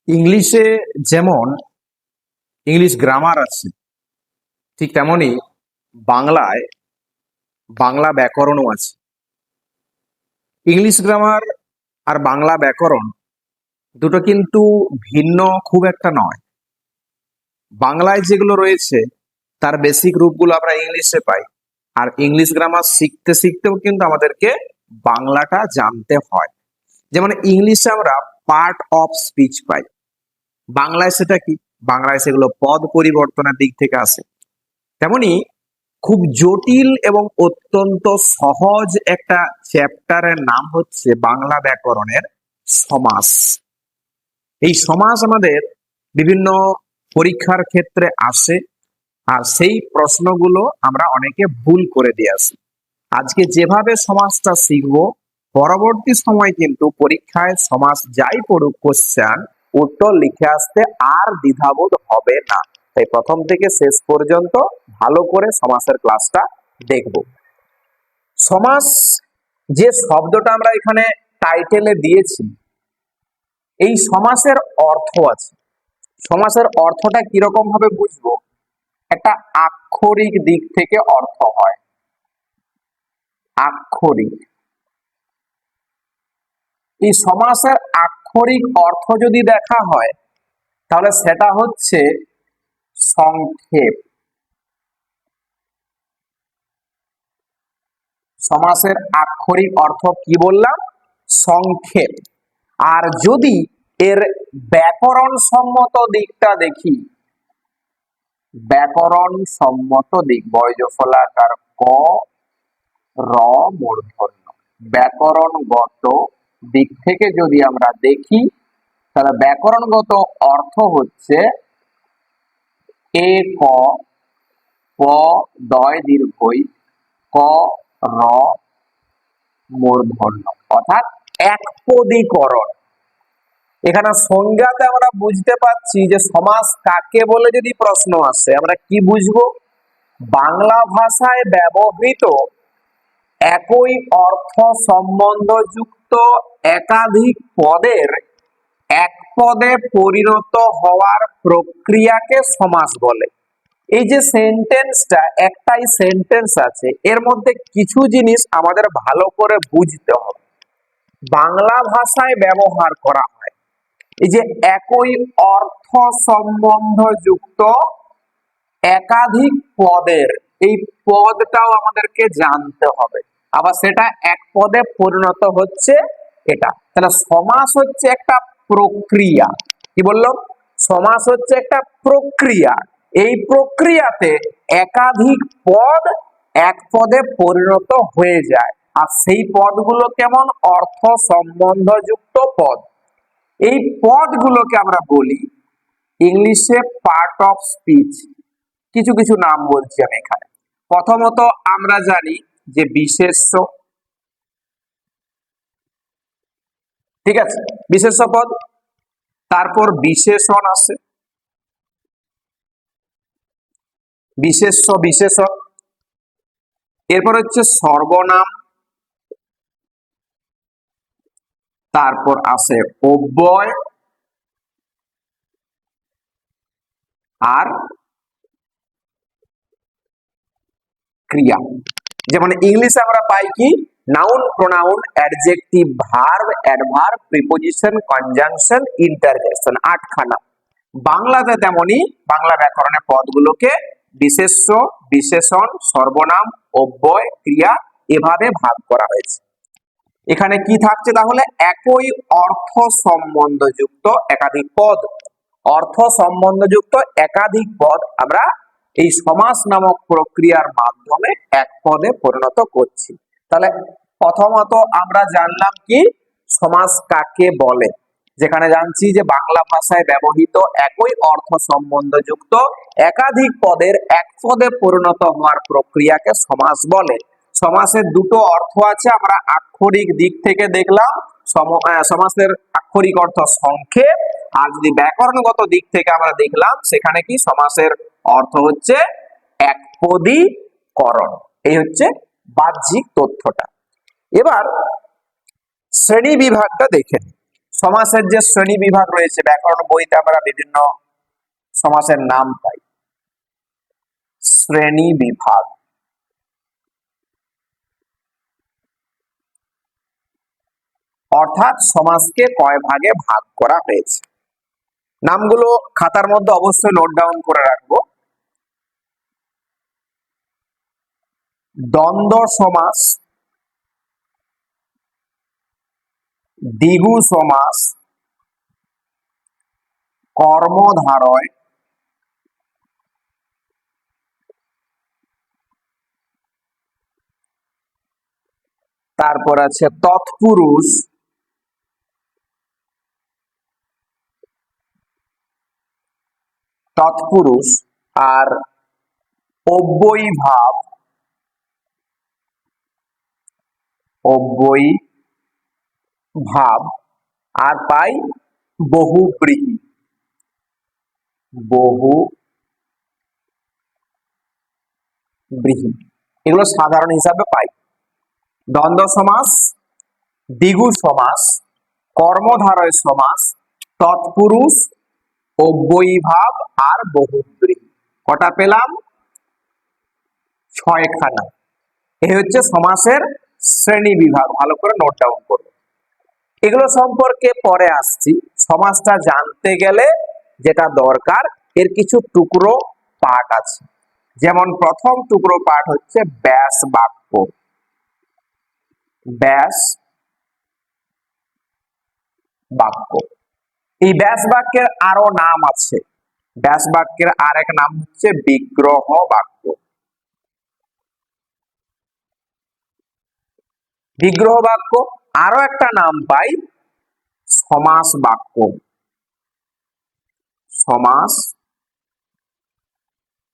ইংলিশে যেমন English grammar আছে, ঠিক তেমনি বাংলায় বাংলা ব্যাকরণও আছে। ইংলিশ গ্রামার আর বাংলা ব্যাকরণ দুটো কিন্তু ভিন্ন খুব একটা নয়। বাংলায় যেগুলো রয়েছে তার বেসিক রূপগুলো আমরা ইংলিশে পাই, আর ইংলিশ গ্রামার শিখতে শিখতেও কিন্তু আমাদেরকে বাংলাটা জানতে হয়। যেমন ইংলিশে আমরা পার্ট অফ স্পিচ পাই, বাংলায় সেটা কি? বাংলায় সেগুলো পদ পরিবর্তনের দিক থেকে আসে। তেমনি খুব জটিল এবং অত্যন্ত সহজ একটা চ্যাপ্টারের নাম হচ্ছে বাংলা ব্যাকরণের সমাস। এই সমাস আমাদের বিভিন্ন পরীক্ষার ক্ষেত্রে আসে, আর সেই প্রশ্নগুলো আমরা অনেকে ভুল করে দিয়ে আসি। আজকে যেভাবে সমাসটা শিখবো, পরবর্তী সময় কিন্তু পরীক্ষায় সমাস যাই পড়ুক কোশ্চেন, উত্তর লিখে আসতে আর দ্বিধাবোধ হবে না। তাই প্রথম থেকে শেষ পর্যন্ত ভালো করে সমাসের ক্লাসটা দেখব। সমাস যে শব্দটা আমরা এখানে টাইটেলে দিয়েছি, এই সমাসের অর্থ আছে। সমাসের অর্থটা কিরকম ভাবে বুঝবো? একটা আক্ষরিক দিক থেকে অর্থ হয়। আক্ষরিক, এই সমাসের আক্ষরিক অর্থ যদি দেখা হয় তাহলে সেটা হচ্ছে সংক্ষেপ। সমাসের আক্ষরিক অর্থ কি বললাম? সংক্ষেপ। আর যদি এর ব্যাকরণ সম্মত দিকটা দেখি, ব্যাকরণ সম্মত দিক, বয়জফলাকার ক র মূর্ধন্য, ব্যাকরণগত দিক থেকে যদি আমরা দেখি তাহলে ব্যাকরণগত অর্থ হচ্ছে এ ক প দয় দীর্ঘই ক র মূর্ধন্য, অর্থাৎ একপদীকরণ। এখানে সংজ্ঞাতে আমরা বুঝতে পারছি যে সমাস কাকে বলে। যদি প্রশ্ন আসে আমরা কি বুঝবো? বাংলা ভাষায় ব্যবহৃত একই অর্থ সম্বন্ধযুক্ত একাধিক পদের এক পদে পরিণত হওয়ার প্রক্রিয়াকে সমাস বলে। এই যে সেন্টেন্সটা, একটাই সেন্টেন্স আছে, এর মধ্যে কিছু জিনিস আমাদের ভালো করে বুঝতে হবে। বাংলা ভাষায় ব্যবহার করা হয় এই যে একই অর্থ সম্বন্ধযুক্ত একাধিক পদের, এই পদটাও আমাদেরকে জানতে হবে। আবার সেটা এক পদে পরিণত হচ্ছে এটা। তাহলে সমাস হচ্ছে একটা প্রক্রিয়া। কি বললাম? সমাস হচ্ছে একটা প্রক্রিয়া। এই প্রক্রিয়াতে একাধিক পদ এক পদে পরিণত হয়ে যায়, আর সেই পদগুলো কেমন? অর্থ সম্বন্ধযুক্ত পদ। এই পদগুলোকে আমরা বলি ইংলিশে পার্ট অফ স্পিচ। কিছু কিছু নাম বলছি আমি এখানে। প্রথমত আমরা জানি যে বিশেষ্য, ঠিক আছে, বিশেষ্য পদ। তারপর বিশেষণ আছে, বিশেষ্য বিশেষণ। এরপর হচ্ছে সর্বনাম, তারপর আসে অব্যয়, আর ক্রিয়া। যেমন ইংলিশে আমরা পাই কি? Noun, pronoun, adjective, verb, adverb, preposition, conjunction, interjection, আটখানা। বাংলাতে তেমনি বাংলা ব্যাকরণের পদগুলোকে বিশেষ্য, বিশেষণ, সর্বনাম, অব্যয়, ক্রিয়া এভাবে ভাগ করা হয়েছে। এখানে কি থাকছে তাহলে? একই অর্থ সম্বন্ধযুক্ত একাধিক পদ। অর্থ সম্বন্ধযুক্ত একাধিক পদ আমরা এই সমাস নামক প্রক্রিয়ার মাধ্যমে এক পদে পরিণত করছি। তাহলে প্রথমত আমরা জানলাম কি সমাস কাকে বলে। যেখানে জানছি যে বাংলা ভাষায় ব্যবহৃত একই অর্থ সম্বন্ধযুক্ত একাধিক পদের এক পদে পরিণত হওয়ার প্রক্রিয়াকে সমাস বলে। সমাসের দুটো অর্থ আছে, আমরা আক্ষরিক দিক থেকে দেখলাম। সমাসের আক্ষরিক অর্থ সংক্ষেপ, আর যদি ব্যাকরণগত দিক থেকে আমরা দেখলাম সেখানে কি সমাসের অর্থ হচ্ছে একপদীকরণ। এই হচ্ছে বাহ্যিক তথ্যটা। এবার শ্রেণী বিভাগটা দেখেন। সমাসের যে শ্রেণী বিভাগ রয়েছে, ব্যাকরণ বইতে আমরা বিভিন্ন সমাসের নাম পাই। শ্রেণী বিভাগ, অর্থাৎ সমাসকে কয় ভাগে ভাগ করা হয়েছে। নামগুলো খাতার মধ্যে অবশ্যই নোট ডাউন করে রাখবো। দ্বন্দ্ব সমাস, দ্বিগু সমাস, কর্মধারয়, তারপর আছে তৎপুরুষ, আর অব্যয়ীভাব, আর পাই বহুব্রীহি। এগুলো সাধারণ হিসাবে পাই। দ্বন্দ্ব সমাস, দ্বিগু সমাস, কর্মধারয় সমাস, তৎপুরুষ, অব্যয়ীভাব আর বহুব্রীহি। কটা পেলাম? 6খানা। এই হচ্ছে সমাসের শ্রেণী বিভাগ। ভালো করে নোট ডাউন করুন। এগুলো সম্পর্কে পরে আসছি। সমাসটা জানতে গেলে যেটা দরকার, এর কিছু টুকরো পাঠ আছে। যেমন প্রথম টুকরো পাঠ হচ্ছে ব্যাস বাক্য। ব্যাস বাক্য, এই ব্যাস বাক্যের আরো নাম আছে। ব্যাস বাক্যের আরেক নাম হচ্ছে বিগ্রহ বাক্য। বিগ্রহ বাক্য আরো একটা নাম পাই সমাস বাক্য। সমাস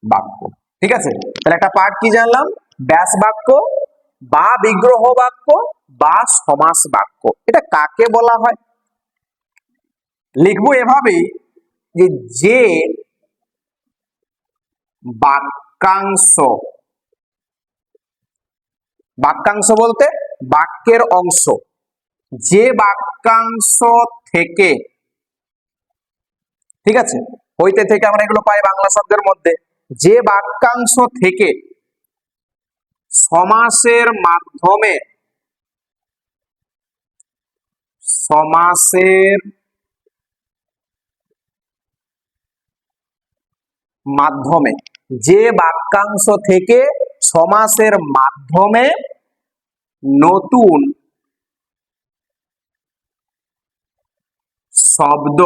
বাক্য, ঠিক আছে। তাহলে একটা পাঠ কি জানলাম? ব্যাস বাক্য বা বিগ্রহ বাক্য বা সমাস বাক্য। এটা কাকে বলা হয়? লিখবো এভাবে যে যে বাক্যাংশ, বাক্যাংশ বলতে বাক্যের অংশ, যে বাক্যাংশ থেকে, ঠিক আছে, হইতে থেকে আমরা এগুলো পাই বাংলা শব্দের মধ্যে, যে বাক্যাংশ থেকে সমাসের মাধ্যমে, যে বাক্যাংশ থেকে সমাসের মাধ্যমে নতুন শব্দ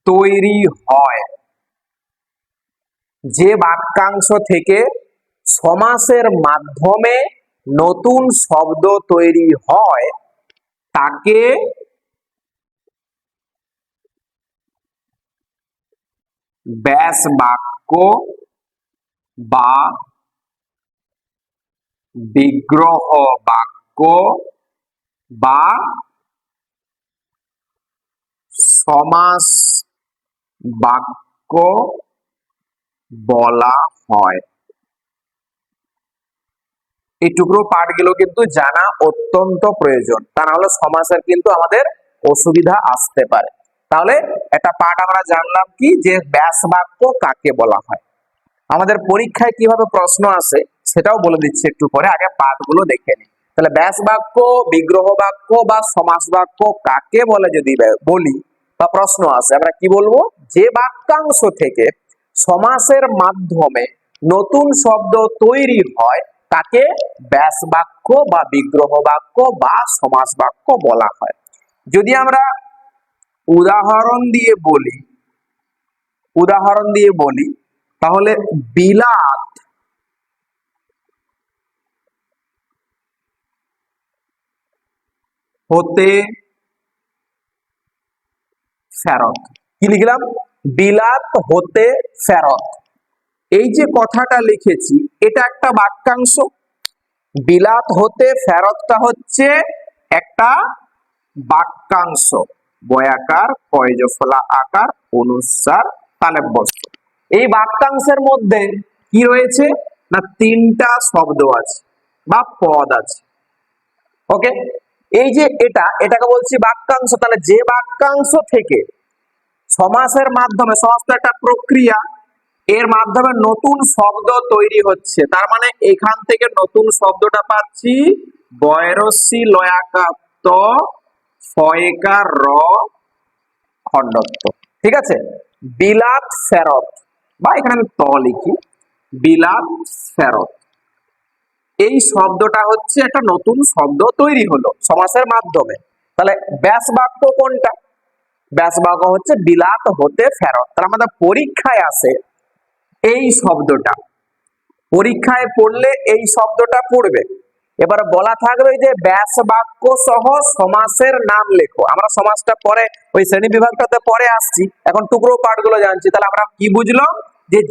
তৈরি হয়, যে বাক্যাংশ থেকে সমাসের মাধ্যমে নতুন শব্দ তৈরি হয় তাকে ব্যাস বাক্য বা বিগ্রহ বাক্য বা সমাস বাক্য বলা হয়। এই টুকরো পাঠগুলো কিন্তু জানা অত্যন্ত প্রয়োজন, তা না হলে সমাসের কিন্তু আমাদের অসুবিধা আসতে পারে। তাহলে একটা পাঠ আমরা জানলাম কি, যে ব্যাস বাক্য কাকে বলা হয়। আমাদের পরীক্ষায় কিভাবে প্রশ্ন আসে সেটাও বলে দিচ্ছি একটু পরে, আগে পাঠগুলো দেখে নিই। তাহলে ব্যাস বাক্য, বিগ্রহ বাক্য বা সমাস বাক্য কাকে বলে যদি বলি বা প্রশ্ন আসে, আমরা কি বলবো? যে বাক্যাংশ থেকে সমাসের মাধ্যমে নতুন শব্দ তৈরি হয় তাকে ব্যাস বাক্য বা বিগ্রহ বাক্য বা সমাস বাক্য বলা হয়। যদি আমরা উদাহরণ দিয়ে বলি তাহলে বিলাত হতে ফেরত। কি লিখলাম? বিলাত হতে ফেরত। এই যে কথাটা লিখেছি এটা একটা বাক্যাংশ। বিলাত হতে ফেরতটা হচ্ছে একটা বাক্যাংশ। বয়াকার, কয়জফলা আকার, অনুস্বার, তালেব বস্তু। এই বাক্যাংশের মধ্যে কি রয়েছে না, 3টা শব্দ আছে বা পদ আছে। ওকে, এই যে এটাকে বলছি বাক্যাংশ। তাহলে যে বাক্যাংশ থেকে সমাসের মাধ্যমে, সমাস তো একটা প্রক্রিয়া, এর মাধ্যমে নতুন শব্দ তৈরি হচ্ছে, তার মানে এখান থেকে নতুন শব্দটা পাচ্ছি বয়রসি লয়াকাত্ত ফয়কার র খণ্ডত্ব। ঠিক আছে, বিলাত ফেরত, বা এখানে আমি ত লিখি, বিলাত ফেরত, এই শব্দটা হচ্ছে একটা নতুন শব্দ তৈরি হলো সমাসের মাধ্যমে। তাহলে ব্যাস বাক্য কোনটা? ব্যাস বাক্য হচ্ছে বিলাত হতে ফেরত। তাহলে আমাদের পরীক্ষায় আসে এই শব্দটা, পরীক্ষায় পড়লে এই শব্দটা পড়বে। এবার বলা থাকবে যে ব্যাস বাক্য সহ সমাসের নাম লেখো। আমরা সমাসটা পরে ওই শ্রেণী বিভাগটাতে পরে আসছি, এখন টুকরো পাঠ গুলো জানছি। তাহলে আমরা কি বুঝলো,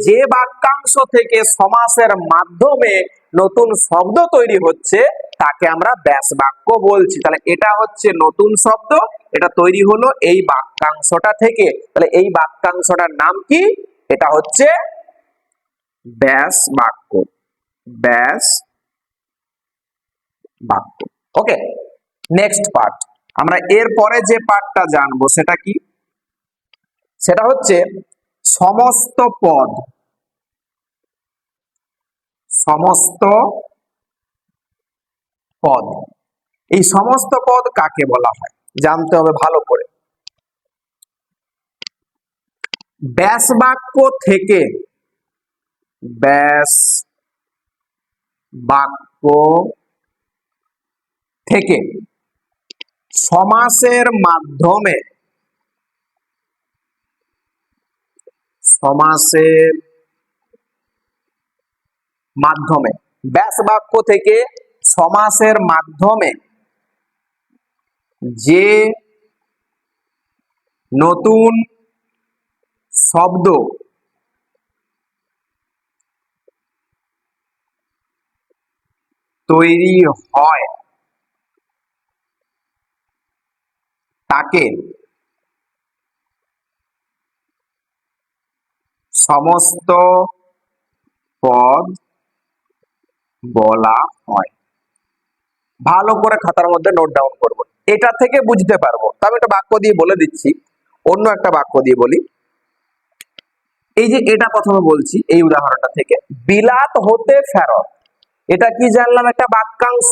যে বাক্যাংশ থেকে সমাসের মাধ্যমে নতুন শব্দ তৈরি হচ্ছে তাকে আমরা ব্যাস বাক্য বলছি। তাহলে এটা হচ্ছে নতুন শব্দ, এটা তৈরি হলো এই বাক্যাংশটা থেকে। তাহলে এই বাক্যাংশটার নাম কি? এটা হচ্ছে ব্যাস বাক্য, ব্যাস বাক্য। ওকে, নেক্সট পার্ট, আমরা এর পরে যে পার্টটা জানবো সেটা কি? সেটা হচ্ছে সমস্ত পদ। সমস্ত পদ, এই সমস্ত পদ কাকে বলা হয় জানতে হবে ভালো করে। ব্যাস বাক্য থেকে, ব্যাস বাক্য থেকে সমাসের মাধ্যমে, সমাসের মাধ্যমে, ব্যাস বাক্য থেকে সমাসের মাধ্যমে যে নতুন শব্দ তৈরি হয় তাকে সমস্ত পদ বলা হয়। ভালো করে খাতার মধ্যে নোট ডাউন করবো, এটা থেকে বুঝতে পারবো। তো আমি একটা বাক্য দিয়ে বলে দিচ্ছি, অন্য একটা বাক্য দিয়ে বলি। এই যে এটা প্রথমে বলছি এই উদাহরণটা থেকে, বিলাত হতে ফেরত, এটা কি জানলাম? একটা বাক্যাংশ।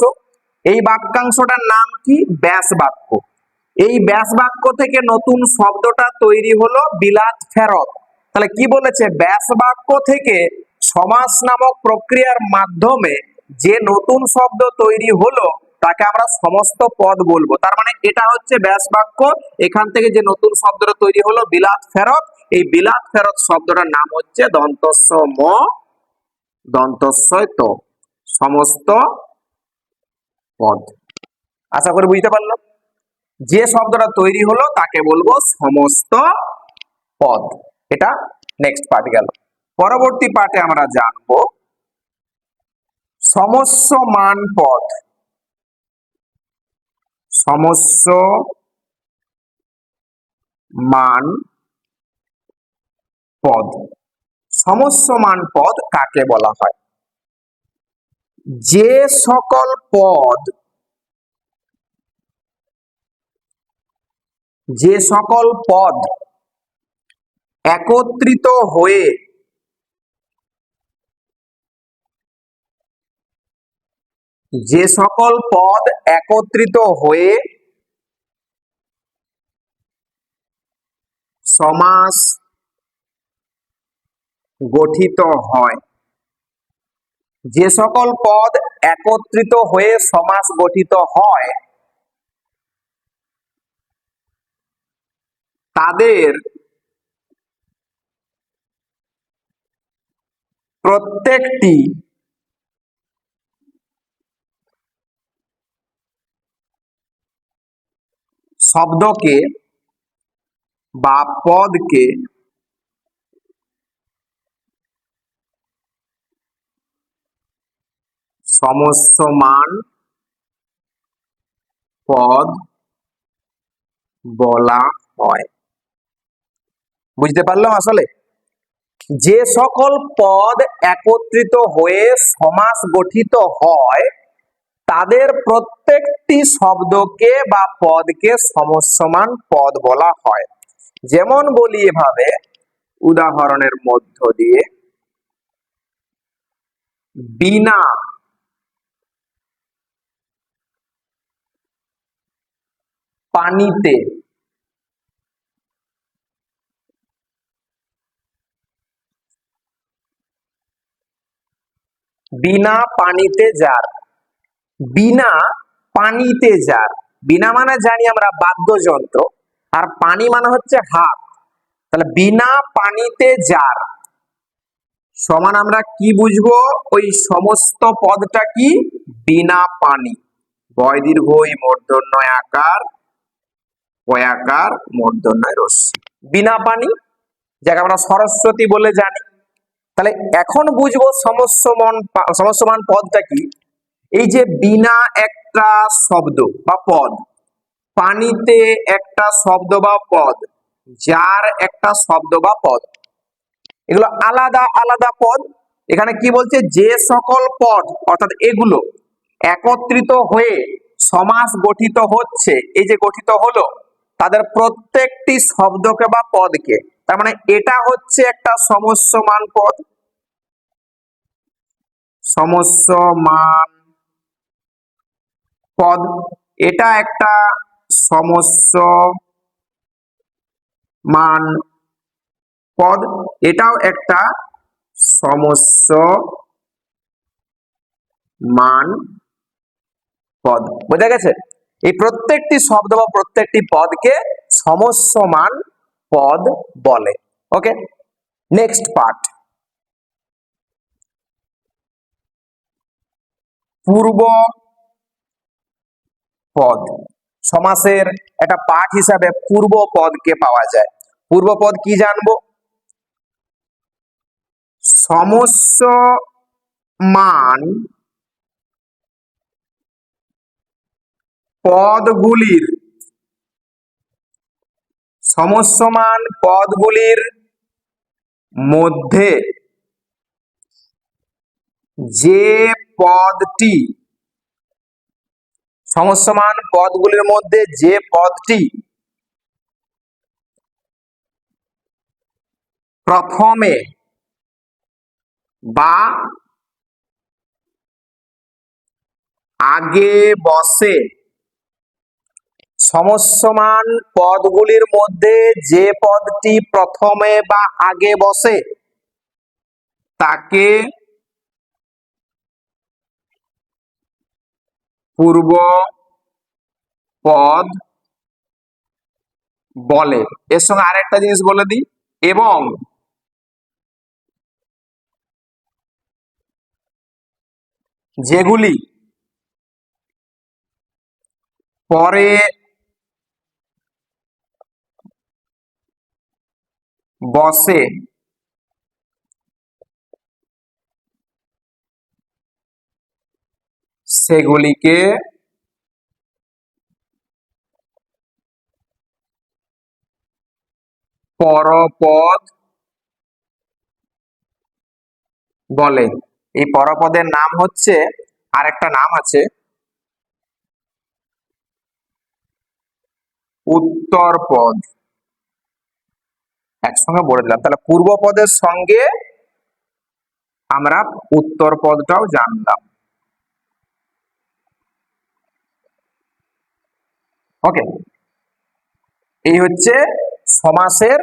এই বাক্যাংশটার নাম কি? ব্যাস বাক্য। এই ব্যাস বাক্য থেকে নতুন শব্দটা তৈরি হলো বিলাত ফেরত। তাহলে কি বলেছে? ব্যাস বাক্য থেকে সমাস নামক প্রক্রিয়ার মাধ্যমে যে নতুন শব্দ তৈরি হলো তাকে আমরা সমস্ত পদ বলবো। তার মানে এটা হচ্ছে ব্যাস বাক্য, এখান থেকে যে নতুন শব্দটা তৈরি হলো বিলাত ফেরত, এই বিলাত ফেরত শব্দটার নাম হচ্ছে দন্তস্ব ম দন্তস্বয় ত, সমস্ত পদ। আশা করি বুঝতে পারলো, যে শব্দটা তৈরি হলো তাকে বলবো সমস্ত পদ। এটা নেক্সট পার্ট গেল। পরবর্তী পার্টে আমরা জানবো সমস্য মান পদ। সমস্য মান পদ, সমস্য মান পদ কাকে বলা হয়? যে সকল পদ, যে সকল পদ একত্রিত হয়ে যে সকল পদ একত্রিত হয়ে সমাস গঠিত হয়, যে সকল পদ একত্রিত হয়ে সমাস গঠিত হয় তাদের প্রত্যেকটি শব্দকে বা পদকে সমস্যমান পদ বলা হয়। বুঝতে পারলাম? আসলে যে সকল পদ একত্রিত হয়ে সমাস গঠিত হয় তাদের প্রত্যেকটি শব্দকে বা পদকে সমস্যমান পদ বলা হয়। যেমন বলি এভাবে, উদাহরণের মধ্য দিয়ে, বিনা পানিতে বিনা পানিতে যার। বিনা পানিতে যার, বিনা মানে জানি আমরা বাদ্যযন্ত্র, আর পানি মানে হচ্ছে হাত। তাহলে বিনা পানিতে যার সমান আমরা কি বুঝবো? ওই সমস্ত পদটা কি? বিনা পানি। বয় দীর্ঘ ই মূর্ধন্যয় আকার বয়াকার মূর্ধন্যয় রস্যি। বিনা পানি, যাকে আমরা সরস্বতী বলে জানি। তাহলে এখন বুঝবো সমস্যমান পদটা কি। এই যে বিনা একটা শব্দ বা পদ, পানিতে একটা শব্দ বা পদ, যার একটা শব্দ বা পদ, এগুলো আলাদা আলাদা পদ। এখানে কি বলছে? যে সকল পদ অর্থাৎ এগুলো একত্রিত হয়ে সমাস গঠিত হচ্ছে, এই যে গঠিত হলো, তাদের প্রত্যেকটি শব্দকে বা পদকে, তার মানে এটা হচ্ছে একটা সমস্যমান পদ। সমস্যমান পদ, এটা একটা সমস্যমান পদ, এটাও একটা সমস্যমান পদ। বোঝা গেছে? এই প্রত্যেকটি শব্দ বা প্রত্যেকটি পদকে সমস্যমান পদ বলে। ওকে, নেক্সট পার্ট, পূর্ব পদ। সমাসের একটা পার্ট হিসাবে পূর্ব পদকে পাওয়া যায়। পূর্ব পদ কি জানবো? সমস্যমান পদগুলির মধ্যে যে পদটি সমস্যমান পদগুলির মধ্যে যে পদটি প্রথমে বা আগে বসে, সমস্যমান পদগুলির মধ্যে যে পদটি প্রথমে বা আগে বসে তাকে পূর্ব পদ বলে। এর সঙ্গে আরেকটা জিনিস বলে দিই, এবং যেগুলি পরে বসে সেগুলিকে পরপদ বলে। এই পরপদের নাম হচ্ছে, আরেকটা নাম আছে, উত্তর পদ। একসঙ্গে বলে দিলাম। তাহলে পূর্ব পদের সঙ্গে আমরা উত্তর পদটাও জানলাম। ওকে, এই হচ্ছে সমাসের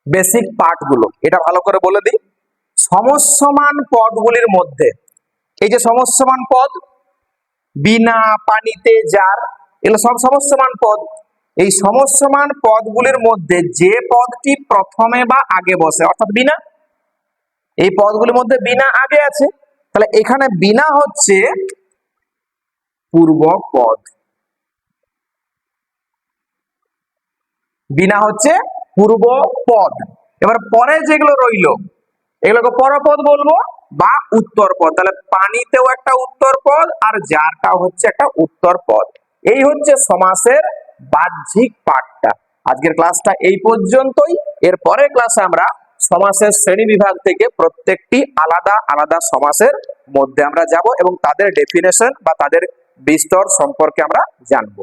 বেসিক পার্ট গুলো। এটা ভালো করে বলে দিই। সমস্যমান পদগুলির মধ্যে, এই যে সমস্যমান পদ, বিনা পানিতে যার, এগুলো সব সমস্যমান পদ। এই সমস্যমান পদগুলির মধ্যে যে পদটি প্রথমে বা আগে বসে, অর্থাৎ বিনা, এই পদগুলির মধ্যে বিনা আগে আছে, তাহলে এখানে বিনা হচ্ছে পূর্ব পদ। বিনা হচ্ছে পূর্ব পদ। এবার পরে যেগুলো রইল এগুলোকে পরপদ বলবো বা উত্তর পদ। তাহলে পানিতেও একটা উত্তর পদ, আর যারটাও হচ্ছে একটা উত্তর পদ। এই হচ্ছে সমাসের বাহ্যিক পাঠটা। আজকের ক্লাসটা এই পর্যন্তই। এর পরের ক্লাসে আমরা সমাসের শ্রেণী বিভাগ থেকে প্রত্যেকটি আলাদা আলাদা সমাসের মধ্যে আমরা যাব এবং তাদের ডেফিনেশন বা তাদের বিস্তর সম্পর্কে আমরা জানবো।